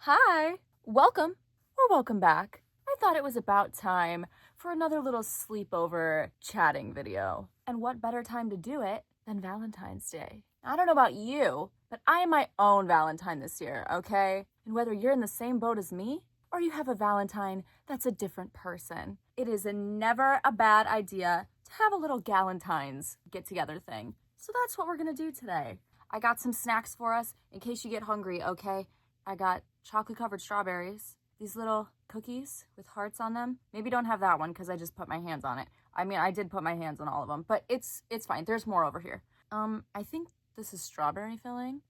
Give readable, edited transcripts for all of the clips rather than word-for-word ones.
Hi, welcome or welcome back. I thought it was about time for another little sleepover chatting video. And what better time to do it than Valentine's Day? I don't know about you, but I am my own Valentine this year, okay? And whether you're in the same boat as me or you have a Valentine that's a different person, it is never a bad idea to have a little Galentine's get-together thing. So that's what we're gonna do today. I got some snacks for us in case you get hungry, okay? I got chocolate-covered strawberries, these little cookies with hearts on them. Maybe don't have that one because I just put my hands on it. I mean, I did put my hands on all of them, but it's fine. There's more over here. I think this is strawberry filling.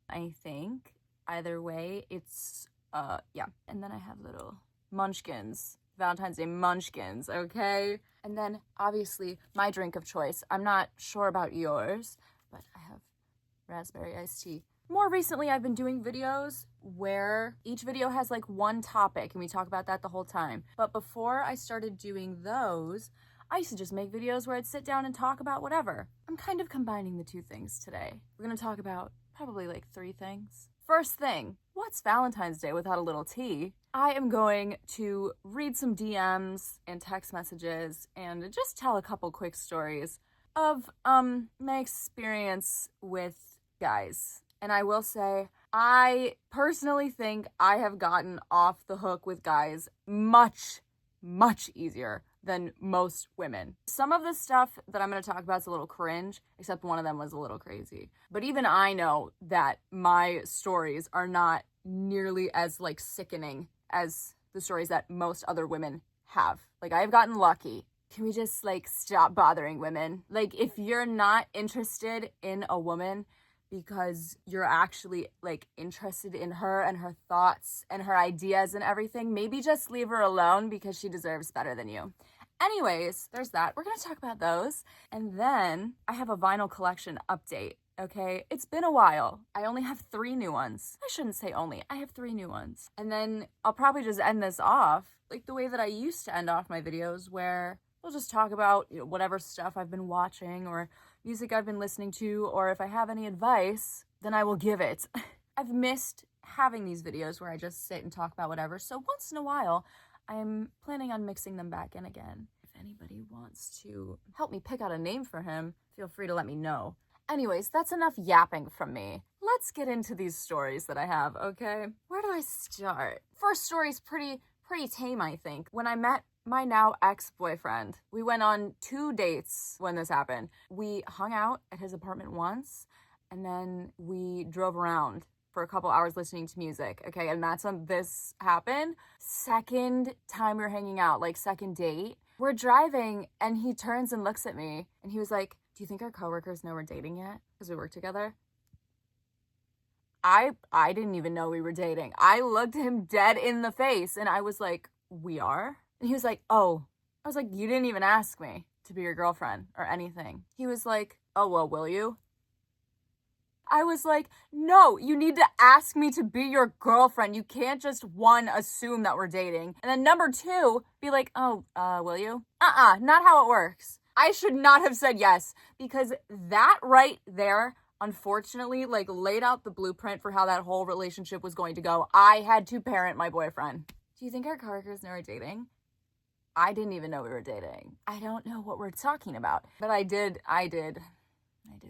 I think. Either way, it's, yeah. And then I have little munchkins, Valentine's Day munchkins, okay? And then, obviously, my drink of choice. I'm not sure about yours, but I have raspberry iced tea. More recently, I've been doing videos where each video has like one topic and we talk about that the whole time. But before I started doing those, I used to just make videos where I'd sit down and talk about whatever. I'm kind of combining the two things today. We're gonna talk about probably like 3 things. First thing, what's Valentine's Day without a little tea? I am going to read some DMs and text messages and just tell a couple quick stories of my experience with guys. And I will say, I personally think I have gotten off the hook with guys much, much easier than most women. Some of the stuff that I'm going to talk about is a little cringe, except one of them was a little crazy. But even I know that my stories are not nearly as like sickening as the stories that most other women have. Like, I've gotten lucky. Can we just like stop bothering women? Like, if you're not interested in a woman because you're actually like interested in her and her thoughts and her ideas and everything, maybe just leave her alone because she deserves better than you. Anyways, there's that. We're gonna talk about those. And then I have a vinyl collection update, okay? It's been a while. I only have 3 new ones. I shouldn't say only, I have 3 new ones. And then I'll probably just end this off like the way that I used to end off my videos, where we'll just talk about, you know, whatever stuff I've been watching or music I've been listening to, or if I have any advice, then I will give it. I've missed having these videos where I just sit and talk about whatever, so once in a while, I'm planning on mixing them back in again. If anybody wants to help me pick out a name for him, feel free to let me know. Anyways, that's enough yapping from me. Let's get into these stories that I have, okay? Where do I start? First story's pretty tame, I think. When I met my now ex-boyfriend, we went on 2 dates when this happened. We hung out at his apartment once, and then we drove around for a couple hours listening to music, okay? And that's when this happened. Second time we were hanging out, like second date, we're driving, and he turns and looks at me, and he was like, "Do you think our coworkers know we're dating yet? Because we work together?" I didn't even know we were dating. I looked him dead in the face, and I was like, "We are?" And he was like, "Oh." I was like, "You didn't even ask me to be your girlfriend or anything." He was like, "Oh, well, will you?" I was like, "No, you need to ask me to be your girlfriend. You can't just, 1, assume that we're dating. And then number 2, be like, "Oh, will you?" Not how it works. I should not have said yes, because that right there, unfortunately, like, laid out the blueprint for how that whole relationship was going to go. I had to parent my boyfriend. Do you think our coworkers know we're dating? I didn't even know we were dating. I don't know what we're talking about. But I did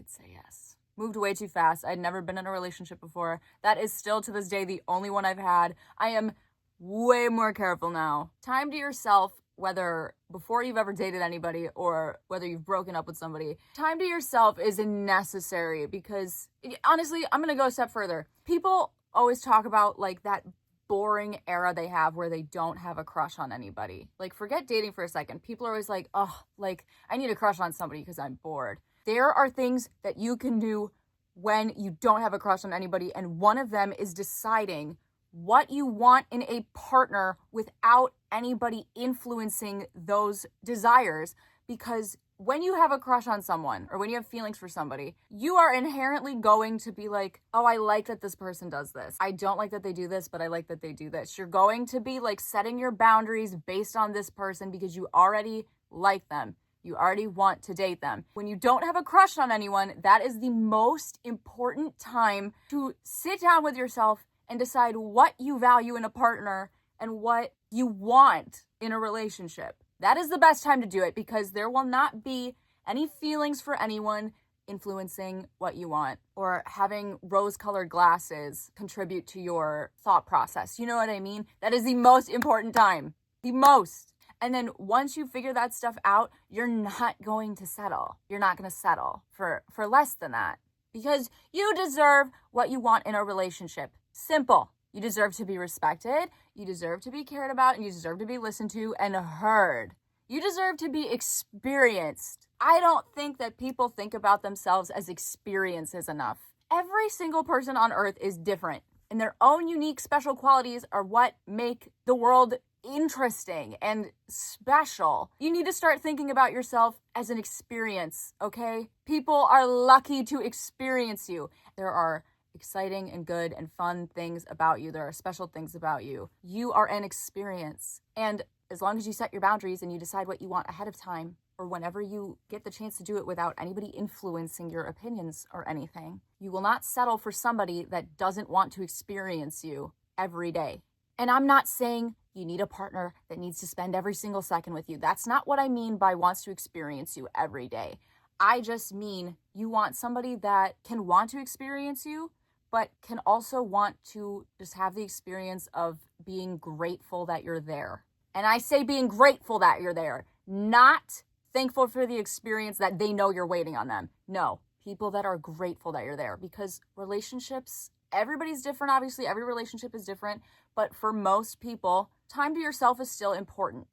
say yes. Moved way too fast. I'd never been in a relationship before. That is still to this day the only one I've had. I am way more careful now. Time to yourself, whether before you've ever dated anybody or whether you've broken up with somebody, time to yourself is necessary, because honestly, I'm gonna go a step further. People always talk about like that boring era they have where they don't have a crush on anybody. Like, forget dating for a second. People are always like, "Oh, like, I need a crush on somebody because I'm bored." There are things that you can do when you don't have a crush on anybody, and one of them is deciding what you want in a partner without anybody influencing those desires. Because when you have a crush on someone or when you have feelings for somebody, you are inherently going to be like, "Oh, I like that this person does this. I don't like that they do this, but I like that they do this." You're going to be like setting your boundaries based on this person because you already like them. You already want to date them. When you don't have a crush on anyone, that is the most important time to sit down with yourself and decide what you value in a partner and what you want in a relationship. That is the best time to do it, because there will not be any feelings for anyone influencing what you want or having rose-colored glasses contribute to your thought process. You know what I mean? That is the most important time. The most. And then once you figure that stuff out, you're not going to settle. You're not going to settle for less than that, because you deserve what you want in a relationship. Simple. You deserve to be respected. You deserve to be cared about, and you deserve to be listened to and heard. You deserve to be experienced. I don't think that people think about themselves as experiences enough. Every single person on earth is different, and their own unique special qualities are what make the world interesting and special. You need to start thinking about yourself as an experience, okay? People are lucky to experience you. There are exciting and good and fun things about you. There are special things about you. You are an experience. And as long as you set your boundaries and you decide what you want ahead of time, or whenever you get the chance to do it without anybody influencing your opinions or anything, you will not settle for somebody that doesn't want to experience you every day. And I'm not saying you need a partner that needs to spend every single second with you. That's not what I mean by wants to experience you every day. I just mean you want somebody that can want to experience you, but can also want to just have the experience of being grateful that you're there. And I say being grateful that you're there, not thankful for the experience that they know you're waiting on them. No, people that are grateful that you're there, because relationships, everybody's different. Obviously, every relationship is different, but for most people, time to yourself is still important.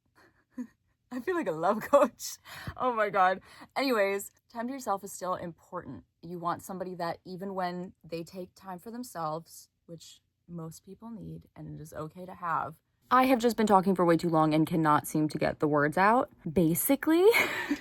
I feel like a love coach. Oh my God. Anyways, time to yourself is still important. You want somebody that even when they take time for themselves, which most people need, and it is okay to have. I have just been talking for way too long and cannot seem to get the words out. Basically,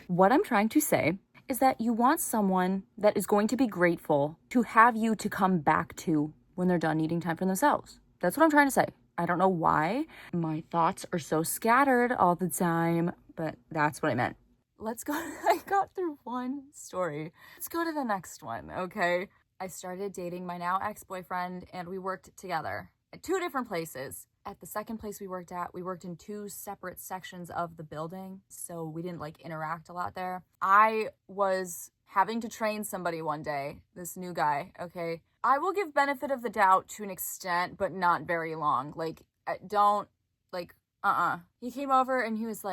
what I'm trying to say is that you want someone that is going to be grateful to have you to come back to when they're done needing time for themselves. That's what I'm trying to say. I don't know why my thoughts are so scattered all the time, but that's what I meant. Let's go. I got through one story. Let's go to the next one, okay? I started dating my now ex-boyfriend, and we worked together at 2 different places. At the second place we worked at, we worked in 2 separate sections of the building, so we didn't interact a lot there. I was having to train somebody one day, this new guy, okay? I will give benefit of the doubt to an extent, but not very long. He came over and he was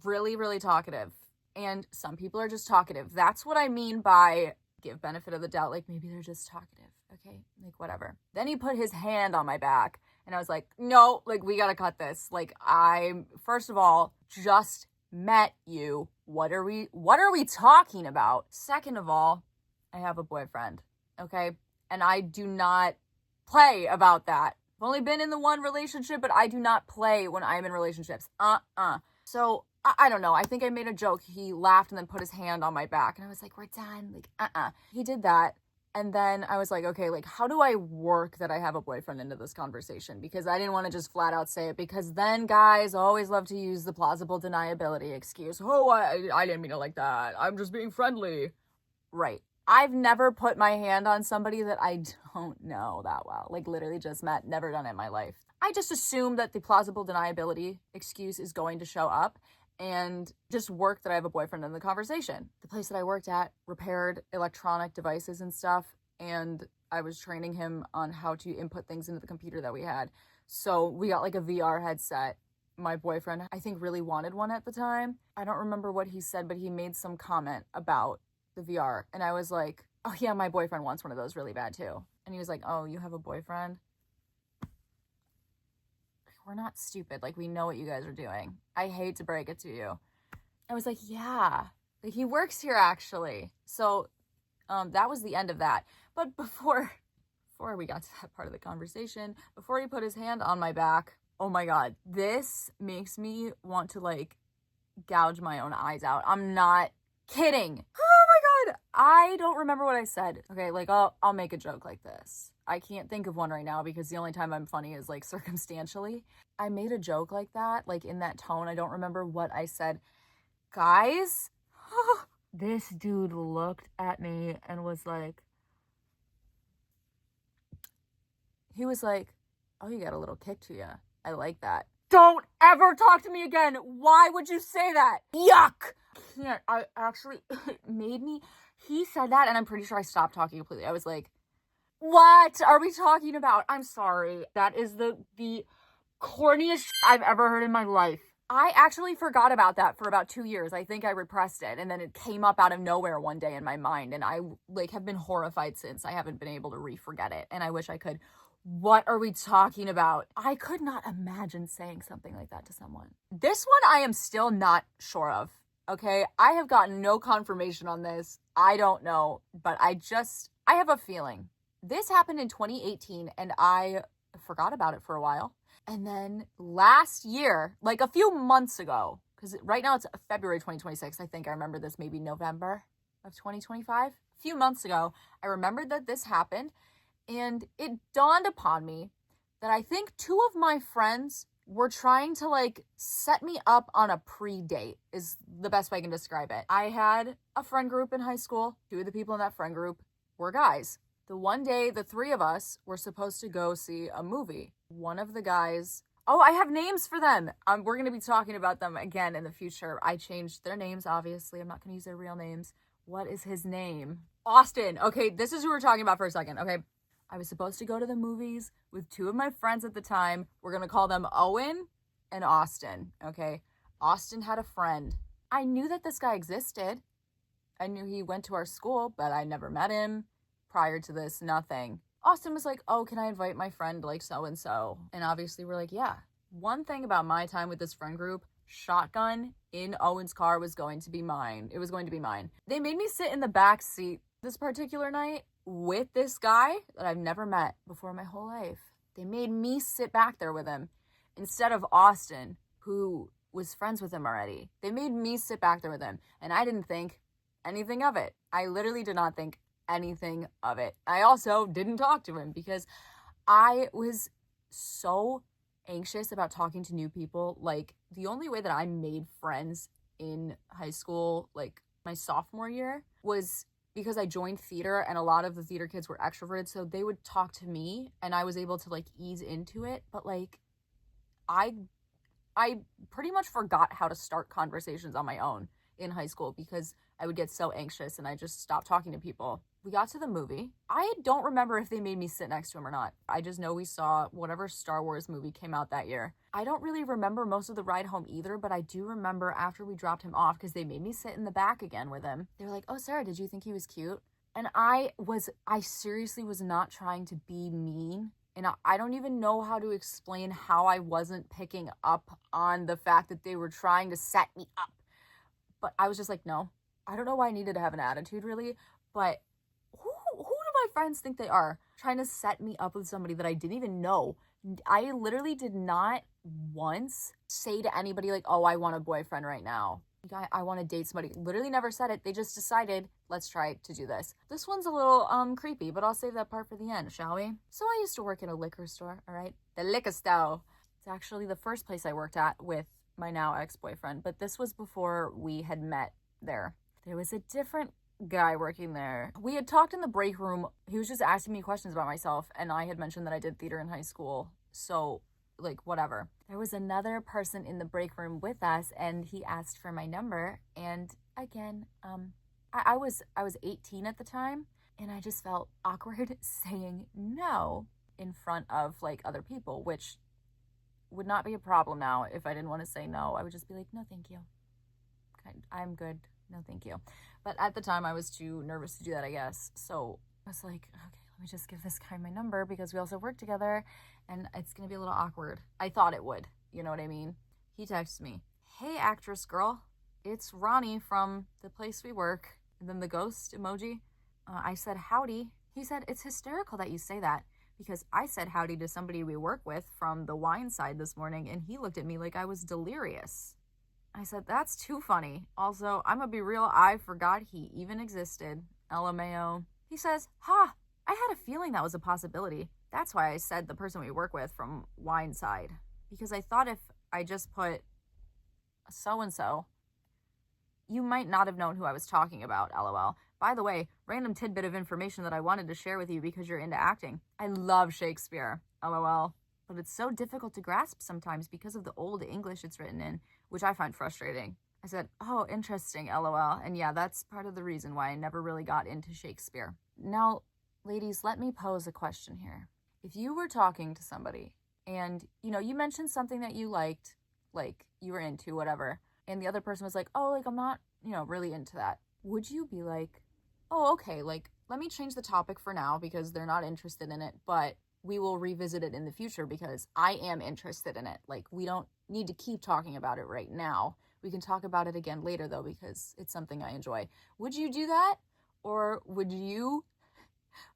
really, really talkative. And some people are just talkative. That's what I mean by give benefit of the doubt. Maybe they're just talkative, okay? Whatever. Then he put his hand on my back. And I was like, no, we gotta cut this. I, first of all, just met you. What are we talking about? Second of all, I have a boyfriend, okay? And I do not play about that. I've only been in the one relationship, but I do not play when I'm in relationships. So, I don't know. I think I made a joke. He laughed and then put his hand on my back. And I was like, we're done. He did that. And then I was like, okay, how do I work that I have a boyfriend into this conversation? Because I didn't want to just flat out say it, because then guys always love to use the plausible deniability excuse. Oh, I didn't mean it like that. I'm just being friendly. Right. I've never put my hand on somebody that I don't know that well. Literally just met, never done it in my life. I just assume that the plausible deniability excuse is going to show up, and just work that I have a boyfriend in the conversation. The place that I worked at repaired electronic devices and stuff, and I was training him on how to input things into the computer that we had. So we got a VR headset. My boyfriend, I think, really wanted one at the time. I don't remember what he said, but he made some comment about the VR. And I was like, oh yeah, my boyfriend wants one of those really bad too. And he was like, oh, you have a boyfriend? We're not stupid. We know what you guys are doing. I hate to break it to you. I was like, yeah. He works here, actually. So that was the end of that. But before we got to that part of the conversation, before he put his hand on my back, oh my God, this makes me want to gouge my own eyes out. I'm not kidding. Oh my God. I don't remember what I said. Okay, I'll make a joke like this. I can't think of one right now because the only time I'm funny is circumstantially. I made a joke like that, in that tone. I don't remember what I said. Guys, this dude looked at me and was like, he was like, Oh, you got a little kick to you. I like that. Don't ever talk to me again. Why would you say that? Yuck. Can't. I actually, it made me, he said that and I'm pretty sure I stopped talking completely. I was like, what are we talking about? I'm sorry. That is the corniest I've ever heard in my life. I actually forgot about that for about 2 years. I think I repressed it and then it came up out of nowhere one day in my mind and I like have been horrified since. I haven't been able to re-forget it and I wish I could. What are we talking about? I could not imagine saying something like that to someone. This one I am still not sure of, okay? I have gotten no confirmation on this. I don't know, but I have a feeling. This happened in 2018 and I forgot about it for a while. And then last year, like a few months ago, because right now it's February 2026, I think I remember this maybe November of 2025. A few months ago, I remembered that this happened and it dawned upon me that I think 2 of my friends were trying to like set me up on a pre-date is the best way I can describe it. I had a friend group in high school. 2 of the people in that friend group were guys. The one day, the 3 of us were supposed to go see a movie. One of the guys, oh, I have names for them. We're going to be talking about them again in the future. I changed their names, obviously. I'm not going to use their real names. What is his name? Austin. Okay, this is who we're talking about for a second, okay? I was supposed to go to the movies with 2 of my friends at the time. We're going to call them Owen and Austin, okay? Austin had a friend. I knew that this guy existed. I knew he went to our school, but I never met him. Prior to this, nothing. Austin was like, oh, can I invite my friend like so-and-so? And obviously we're like, yeah. One thing about my time with this friend group, shotgun in Owen's car was going to be mine. It was going to be mine. They made me sit in the back seat this particular night with this guy that I've never met before in my whole life. They made me sit back there with him instead of Austin, who was friends with him already. They made me sit back there with him and I didn't think anything of it. I literally did not think anything of it. I also didn't talk to him because I was so anxious about talking to new people. Like the only way that I made friends in high school, like my sophomore year, was because I joined theater and a lot of the theater kids were extroverted. So they would talk to me and I was able to like ease into it. But like I pretty much forgot how to start conversations on my own in high school because I would get so anxious and I just stopped talking to people. We got to the movie. I don't remember if they made me sit next to him or not. I just know we saw whatever Star Wars movie came out that year. I don't really remember most of the ride home either, but I do remember after we dropped him off because they made me sit in the back again with him. They were like, oh, Sarah, did you think he was cute? And I seriously was not trying to be mean. And I don't even know how to explain how I wasn't picking up on the fact that they were trying to set me up. But I was just like, no. I don't know why I needed to have an attitude, really, but who do my friends think they are? Trying to set me up with somebody that I didn't even know. I literally did not once say to anybody like, oh, I want a boyfriend right now. I want to date somebody. Literally never said it. They just decided, let's try to do this. This one's a little creepy, but I'll save that part for the end, shall we? So I used to work in a liquor store, all right? The liquor store. It's actually the first place I worked at with my now ex-boyfriend, but this was before we had met there. There was a different guy working there. We had talked in the break room. He was just asking me questions about myself, and I had mentioned that I did theater in high school, so like whatever. There was another person in the break room with us, and he asked for my number, and again, I was 18 at the time, and I just felt awkward saying no in front of like other people, which would not be a problem now. If I didn't want to say no, I would just be like, no, thank you. I'm good. No, thank you. But at the time, I was too nervous to do that, I guess. So I was like, okay, let me just give this guy my number because we also work together and it's going to be a little awkward. I thought it would. You know what I mean? He texts me, hey, actress girl, it's Ronnie from the place we work. And then the ghost emoji. I said, howdy. He said, it's hysterical that you say that because I said howdy to somebody we work with from the wine side this morning and he looked at me like I was delirious. I said, that's too funny. Also, I'm gonna be real, I forgot he even existed. LMAO. He says, ha, I had a feeling that was a possibility. That's why I said the person we work with from wine side. Because I thought if I just put so-and-so, you might not have known who I was talking about, LOL. By the way, random tidbit of information that I wanted to share with you because you're into acting. I love Shakespeare, LOL. but it's so difficult to grasp sometimes because of the old English it's written in, which I find frustrating. I said, oh, interesting, LOL. And yeah, that's part of the reason why I never really got into Shakespeare. Now, ladies, let me pose a question here. If you were talking to somebody and, you mentioned something that you liked, like you were into, whatever, and the other person was like, oh, like I'm not, really into that. Would you be like, oh, okay, like let me change the topic for now because they're not interested in it, but we will revisit it in the future because I am interested in it. Like we don't need to keep talking about it right now. We can talk about it again later though because it's something I enjoy. Would you do that? Or would you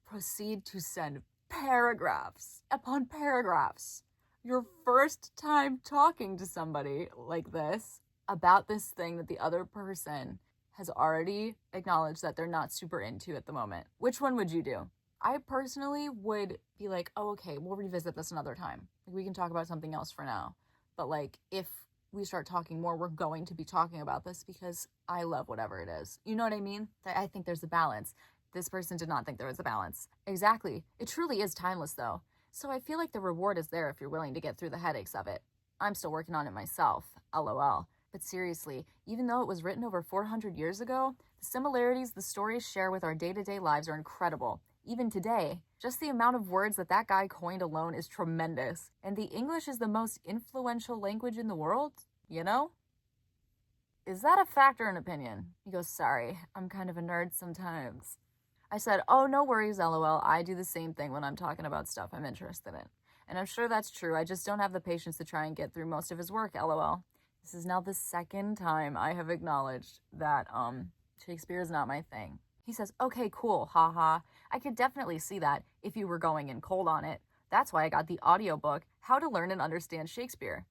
proceed to send paragraphs upon paragraphs your first time talking to somebody like this about this thing that the other person has already acknowledged that they're not super into at the moment? Which one would you do? I personally would be like, oh, okay, we'll revisit this another time. Like, we can talk about something else for now. But like, if we start talking more, we're going to be talking about this because I love whatever it is. You know what I mean? I think there's a balance. This person did not think there was a balance. Exactly. It truly is timeless though. So I feel like the reward is there if you're willing to get through the headaches of it. I'm still working on it myself, LOL. But seriously, even though it was written over 400 years ago, the similarities the stories share with our day-to-day lives are incredible. Even today, just the amount of words that guy coined alone is tremendous. And the English is the most influential language in the world, Is that a fact or an opinion? He goes, sorry, I'm kind of a nerd sometimes. I said, oh, no worries, LOL. I do the same thing when I'm talking about stuff I'm interested in. And I'm sure that's true. I just don't have the patience to try and get through most of his work, LOL. This is now the second time I have acknowledged that Shakespeare is not my thing. He says, okay, cool, haha. I could definitely see that if you were going in cold on it. That's why I got the audiobook, How to Learn and Understand Shakespeare.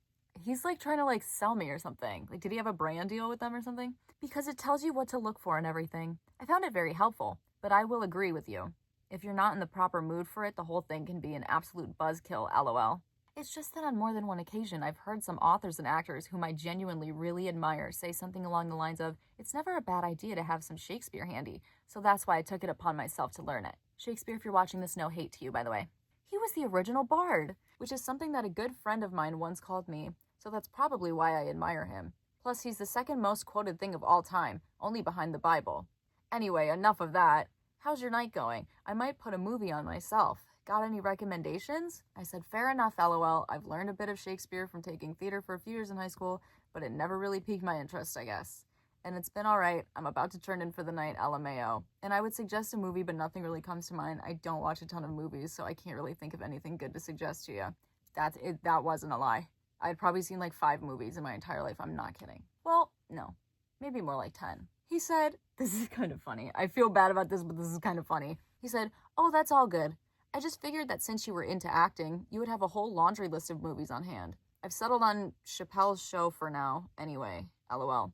He's like trying to sell me or something. Like, did he have a brand deal with them or something? Because it tells you what to look for and everything. I found it very helpful, but I will agree with you. If you're not in the proper mood for it, the whole thing can be an absolute buzzkill, LOL. It's just that on more than one occasion, I've heard some authors and actors whom I genuinely really admire say something along the lines of, it's never a bad idea to have some Shakespeare handy, so that's why I took it upon myself to learn it. Shakespeare, if you're watching this, no hate to you, by the way. He was the original bard, which is something that a good friend of mine once called me, so that's probably why I admire him. Plus, he's the second most quoted thing of all time, only behind the Bible. Anyway, enough of that. How's your night going? I might put a movie on myself. Got any recommendations? I said, fair enough, LOL. I've learned a bit of Shakespeare from taking theater for a few years in high school, but it never really piqued my interest, I guess. And it's been alright. I'm about to turn in for the night, LMAO. And I would suggest a movie, but nothing really comes to mind. I don't watch a ton of movies, so I can't really think of anything good to suggest to you. That wasn't a lie. I'd probably seen 5 movies in my entire life. I'm not kidding. Well, no. Maybe more like 10. He said, this is kind of funny. I feel bad about this, but this is kind of funny. He said, oh, that's all good. I just figured that since you were into acting, you would have a whole laundry list of movies on hand. I've settled on Chappelle's Show for now, anyway, LOL.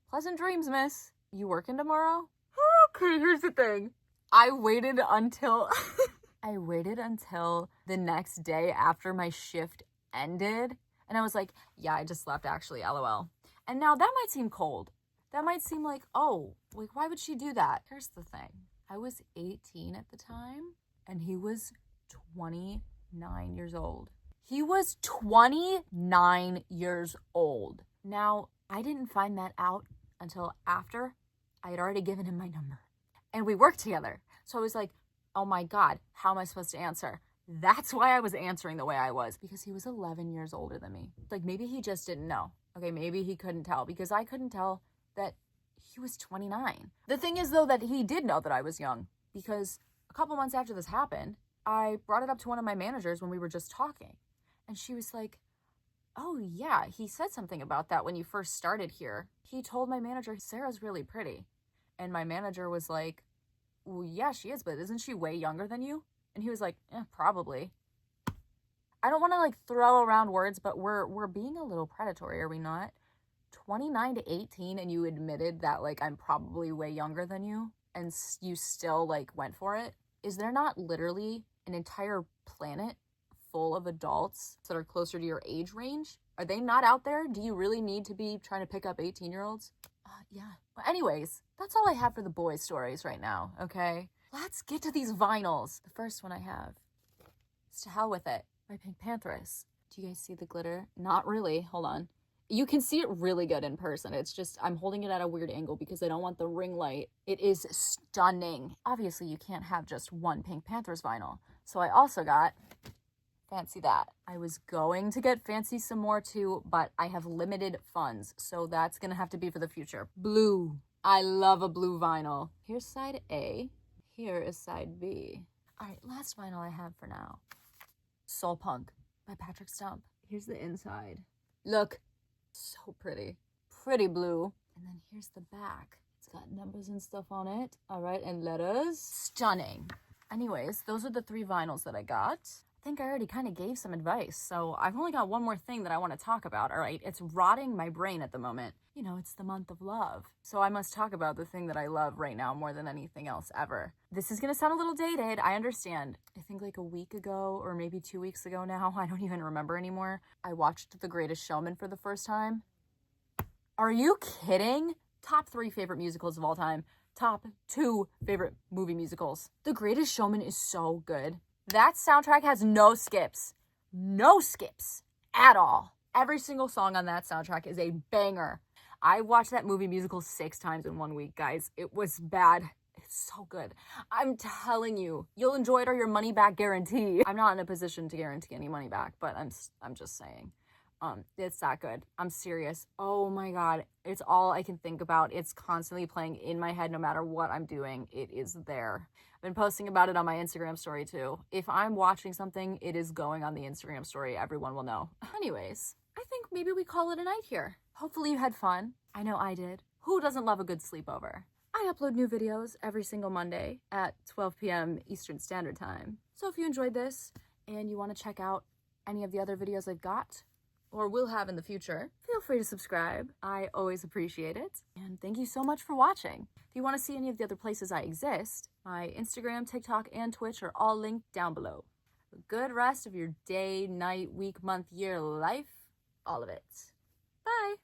Pleasant dreams, miss. You working tomorrow? Okay, here's the thing. I waited until the next day after my shift ended, and I was like, yeah, I just left actually, LOL. And now that might seem cold. That might seem like, oh, why would she do that? Here's the thing. I was 18 at the time, and he was 29 years old. He was 29 years old. Now, I didn't find that out until after I had already given him my number. And we worked together. So I was like, oh my God, how am I supposed to answer? That's why I was answering the way I was, because he was 11 years older than me. Maybe he just didn't know. Okay, maybe he couldn't tell, because I couldn't tell that he was 29. The thing is, though, that he did know that I was young, because a couple months after this happened, I brought it up to one of my managers when we were just talking. And she was like, oh yeah, he said something about that when you first started here. He told my manager, Sarah's really pretty. And my manager was like, well, yeah, she is, but isn't she way younger than you? And he was like, probably. I don't want to throw around words, but we're being a little predatory, are we not? 29 to 18, and you admitted that I'm probably way younger than you, and you still went for it? Is there not literally an entire planet full of adults that are closer to your age range? Are they not out there? Do you really need to be trying to pick up 18-year-olds? Yeah. Well, anyways, that's all I have for the boys' stories right now, okay? Let's get to these vinyls. The first one I have is To Hell With It by Pink Panthers. Do you guys see the glitter? Not really. Hold on. You can see it really good in person. It's just, I'm holding it at a weird angle because I don't want the ring light. It is stunning. Obviously, you can't have just one Pink Panthers vinyl. So I also got, fancy that. I was going to get fancy some more too, but I have limited funds. So that's gonna have to be for the future. Blue. I love a blue vinyl. Here's side A. Here is side B. All right, last vinyl I have for now. Soul Punk by Patrick Stump. Here's the inside. Look. So pretty. Pretty blue. And then here's the back. It's got numbers and stuff on it. All right, and letters. Stunning. Anyways, those are the 3 vinyls that I got. I think I already kind of gave some advice, so I've only got one more thing that I want to talk about, all right? It's rotting my brain at the moment. You know, it's the month of love. So I must talk about the thing that I love right now more than anything else ever. This is going to sound a little dated, I understand. I think like a week ago or maybe 2 weeks ago now, I don't even remember anymore, I watched The Greatest Showman for the first time. Are you kidding? Top 3 favorite musicals of all time. Top 2 favorite movie musicals. The Greatest Showman is so good. That soundtrack has no skips. No skips at all. Every single song on that soundtrack is a banger. I watched that movie musical 6 times in 1 week, guys. It was bad. It's so good. I'm telling you, you'll enjoy it or your money back guarantee. I'm not in a position to guarantee any money back, but I'm just saying. It's that good. I'm serious. Oh my God. It's all I can think about. It's constantly playing in my head no matter what I'm doing. It is there. I've been posting about it on my Instagram story too. If I'm watching something, it is going on the Instagram story. Everyone will know. Anyways, I think maybe we call it a night here. Hopefully you had fun. I know I did. Who doesn't love a good sleepover? I upload new videos every single Monday at 12 p.m. Eastern Standard Time. So if you enjoyed this and you want to check out any of the other videos I've got, or will have in the future, feel free to subscribe. I always appreciate it. And thank you so much for watching. If you want to see any of the other places I exist, my Instagram, TikTok, and Twitch are all linked down below. A good rest of your day, night, week, month, year, life, all of it. Bye.